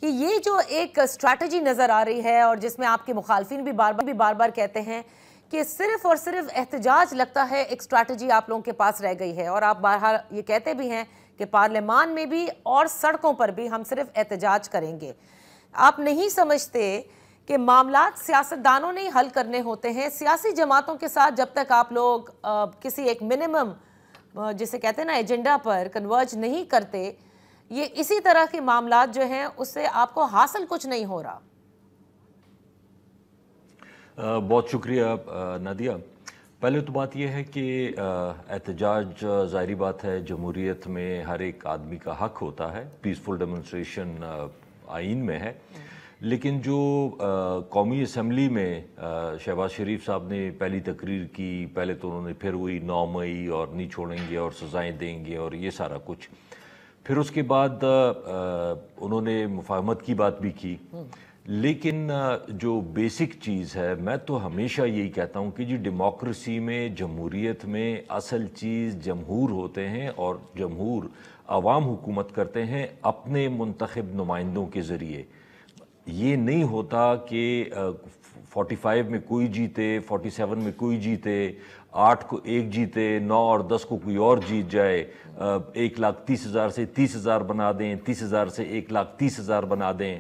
کہ یہ جو ایک اسٹریٹجی نظر آ رہی ہے اور جس میں آپ کے مخالفین بھی بار بار کہتے ہیں کہ صرف اور صرف احتجاج لگتا ہے ایک اسٹریٹجی آپ لوگوں کے پاس رہ گئی ہے، اور آپ بہرحال یہ کہتے بھی ہیں کہ پارلیمان میں بھی اور سڑکوں پر بھی ہم صرف احتجاج کریں گے۔ آپ نہیں سمجھتے کہ معاملات سیاستدانوں نے ہی حل کرنے ہوتے ہیں؟ سیاسی جماعتوں کے ساتھ جب تک آپ لوگ کسی ایک منیمم جسے کہتے ہیں نا ایجنڈا پر کنورج نہیں کرتے، یہ اسی طرح کے معاملات جو ہیں اس سے آپ کو حاصل کچھ نہیں ہو رہا۔ بہت شکریہ نادیہ۔ پہلے تو بات یہ ہے کہ احتجاج ظاہری بات ہے، جمہوریت میں ہر ایک آدمی کا حق ہوتا ہے، پیسفل ڈیمونسٹریشن آئین میں ہے، لیکن جو قومی اسمبلی میں شہباز شریف صاحب نے پہلی تقریر کی، پہلے تو انہوں نے پھر وہی 9 مئی اور نہیں چھوڑیں گے اور سزائیں دیں گے اور یہ سارا کچھ، پھر اس کے بعد انہوں نے مفاہمت کی بات بھی کی، لیکن جو بیسک چیز ہے، میں تو ہمیشہ یہی کہتا ہوں کہ جی ڈیموکریسی میں، جمہوریت میں اصل چیز جمہور ہوتے ہیں، اور جمہور عوام حکومت کرتے ہیں اپنے منتخب نمائندوں کے ذریعے۔ یہ نہیں ہوتا کہ 45 میں کوئی جیتے، 47 میں کوئی جیتے، 8 کو ایک جیتے، 9 اور 10 کو کوئی اور جیت جائے، 1,30,000 سے 30,000 بنا دیں، 30,000 سے 1,30,000 بنا دیں۔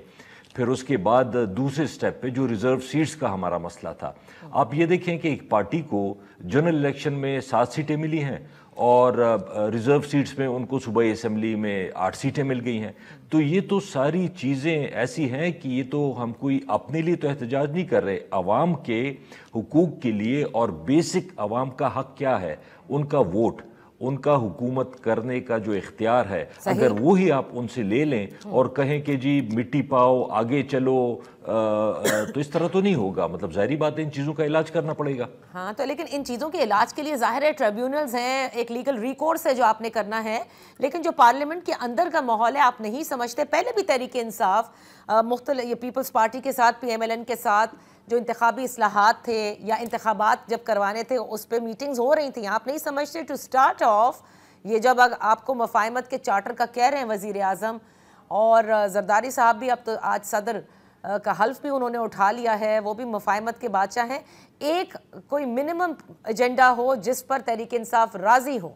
پھر اس کے بعد دوسرے سٹیپ پہ جو ریزرو سیٹس کا ہمارا مسئلہ تھا، آپ یہ دیکھیں کہ ایک پارٹی کو جنرل الیکشن میں 7 سیٹیں ملی ہیں اور ریزرو سیٹس میں ان کو صوبائی اسمبلی میں 8 سیٹیں مل گئی ہیں۔ تو یہ تو ساری چیزیں ایسی ہیں کہ یہ تو ہم کوئی اپنے لیے تو احتجاج نہیں کر رہے، عوام کے حقوق کے لیے، اور بیسک عوام کا حق کیا ہے؟ ان کا ووٹ، ان کا حکومت کرنے کا جو اختیار ہے، اگر وہی آپ ان سے لے لیں اور کہیں کہ جی مٹی پاؤ آگے چلو، تو اس طرح تو نہیں ہوگا۔ مطلب ظاہری بات ہے ان چیزوں کا علاج کرنا پڑے گا۔ ہاں تو لیکن ان چیزوں کے علاج کے لیے ظاہر ہے ٹریبیونلز ہیں، ایک لیگل ریکورس ہے جو آپ نے کرنا ہے، لیکن جو پارلیمنٹ کے اندر کا ماحول ہے آپ نہیں سمجھتے؟ پہلے بھی تحریک انصاف مختلف پیپلز پارٹی کے ساتھ، پی ایم ایل این کے ساتھ جو انتخابی اصلاحات تھے یا انتخابات جب کروانے تھے اس پہ میٹنگز ہو رہی تھیں، آپ نہیں سمجھتے ٹو سٹارٹ آف یہ جب آپ کو مفاہمت کے چارٹر کا کہہ رہے ہیں وزیر اعظم، اور زرداری صاحب بھی اب تو آج صدر کا حلف بھی انہوں نے اٹھا لیا ہے، وہ بھی مفاہمت کے بادشاہ ہیں، ایک کوئی منیمم ایجنڈا ہو جس پر تحریک انصاف راضی ہو،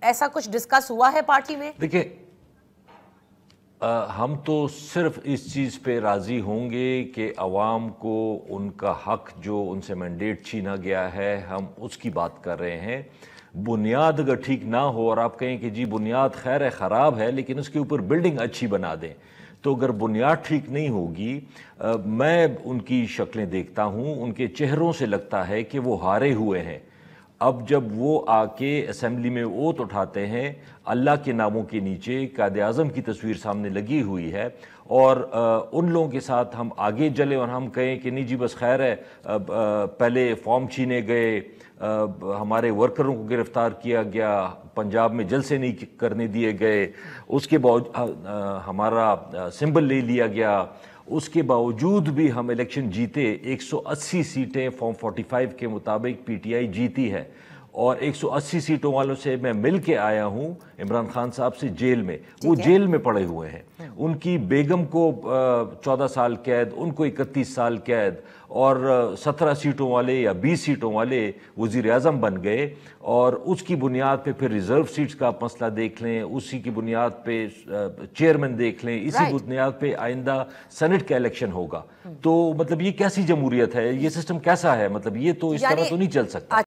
ایسا کچھ ڈسکس ہوا ہے پارٹی میں؟ دیکھیں ہم تو صرف اس چیز پہ راضی ہوں گے کہ عوام کو ان کا حق جو ان سے مینڈیٹ چھینا گیا ہے، ہم اس کی بات کر رہے ہیں۔ بنیاد اگر ٹھیک نہ ہو اور آپ کہیں کہ جی بنیاد خیر خراب ہے لیکن اس کے اوپر بلڈنگ اچھی بنا دیں، تو اگر بنیاد ٹھیک نہیں ہوگی، میں ان کی شکلیں دیکھتا ہوں، ان کے چہروں سے لگتا ہے کہ وہ ہارے ہوئے ہیں۔ اب جب وہ آ کے اسمبلی میں اوت اٹھاتے ہیں، اللہ کے ناموں کے نیچے قائد اعظم کی تصویر سامنے لگی ہوئی ہے، اور ان لوگوں کے ساتھ ہم آگے چلیں اور ہم کہیں کہ نہیں جی بس خیر ہے، پہلے فارم چھینے گئے، ہمارے ورکروں کو گرفتار کیا گیا، پنجاب میں جلسے نہیں کرنے دیے گئے، اس کے باوجود ہمارا سمبل لے لیا گیا، اس کے باوجود بھی ہم الیکشن جیتے، 180 سیٹیں فارم 45 کے مطابق پی ٹی آئی جیتی ہے، اور 180 سیٹوں والوں سے میں مل کے آیا ہوں عمران خان صاحب سے جیل میں، وہ جیل میں پڑے ہوئے ہیں، ان کی بیگم کو 14 سال قید، ان کو 31 سال قید، اور 17 سیٹوں والے یا 20 سیٹوں والے وزیر اعظم بن گئے، اور اس کی بنیاد پہ پھر ریزرو سیٹس کا آپ مسئلہ دیکھ لیں، اسی کی بنیاد پہ چیئرمین دیکھ لیں، اسی بنیاد پہ آئندہ سینٹ کا الیکشن ہوگا۔ تو مطلب یہ کیسی جمہوریت ہے؟ یہ سسٹم کیسا ہے؟ مطلب یہ تو اس طرح تو نہیں چل سکتا۔